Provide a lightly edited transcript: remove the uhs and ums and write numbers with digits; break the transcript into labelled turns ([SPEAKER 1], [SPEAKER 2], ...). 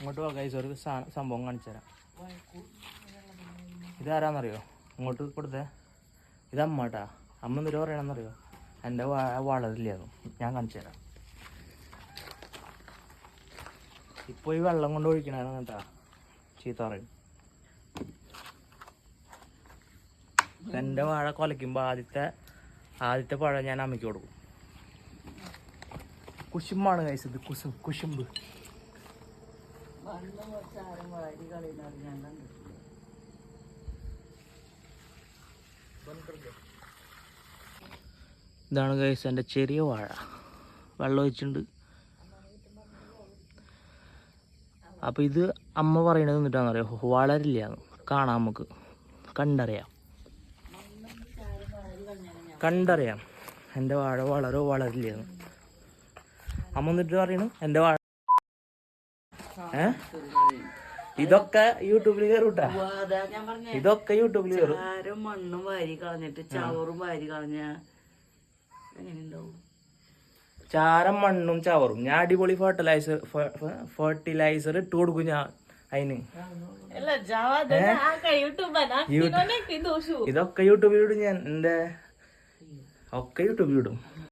[SPEAKER 1] ഇങ്ങോട്ട് ഗൈസ് ഒരു സംഭവം കാണിച്ചു തരാം. ഇതാരാന്നറിയോ ഇങ്ങോട്ട് കൊടുത്തേ? ഇത് അമ്മ കേട്ടാ. അമ്മ എന്തൊരു പറയണമെന്നറിയോ? എൻ്റെ വളരില്ലായിരുന്നു. ഞാൻ കാണിച്ചു തരാം. ഇപ്പോൾ ഈ വെള്ളം കൊണ്ട് ഒഴിക്കണേന്ന് കേട്ടാ ചീത്ത പറയും. എൻ്റെ വാഴ കൊലയ്ക്കുമ്പോൾ ആദ്യത്തെ പഴം ഞാൻ അമ്മയ്ക്ക് കൊടുക്കും. കുശുമ്പാണ് കഴിച്ചത്. കുശുമ്പ്. ഇതാണ് കഴിച്ച എൻ്റെ ചെറിയ വാഴ. വെള്ളം ഒഴിച്ചിട്ടുണ്ട്. അപ്പോൾ ഇത് അമ്മ പറയണത് എന്നിട്ടാണെന്നറിയോ? വളരില്ല. കാണാം, നമുക്ക് കണ്ടറിയാം എൻ്റെ വാഴ വളരോ വളരില്ല. അമ്മ എന്നിട്ട് പറയണു എൻ്റെ വാഴ. ഇതൊക്കെ യൂട്യൂബിൽ കയറൂട്ടാ. ഇതൊക്കെ യൂട്യൂബിൽ കയറും.
[SPEAKER 2] മണ്ണും വാരി കളഞ്ഞിട്ട് ചവറും വാരി കളഞ്ഞ എങ്ങനെയുണ്ടാവും?
[SPEAKER 1] ചാരം മണ്ണും ചവറും ഞാൻ അടിപൊളി ഫെർട്ടിലൈസർ ഇട്ട് കൊടുക്കും ഞാൻ അതിന്. ഇതൊക്കെ യൂട്യൂബിലിടും ഞാൻ. എൻ്റെ ഒക്കെ യൂട്യൂബിലിടും.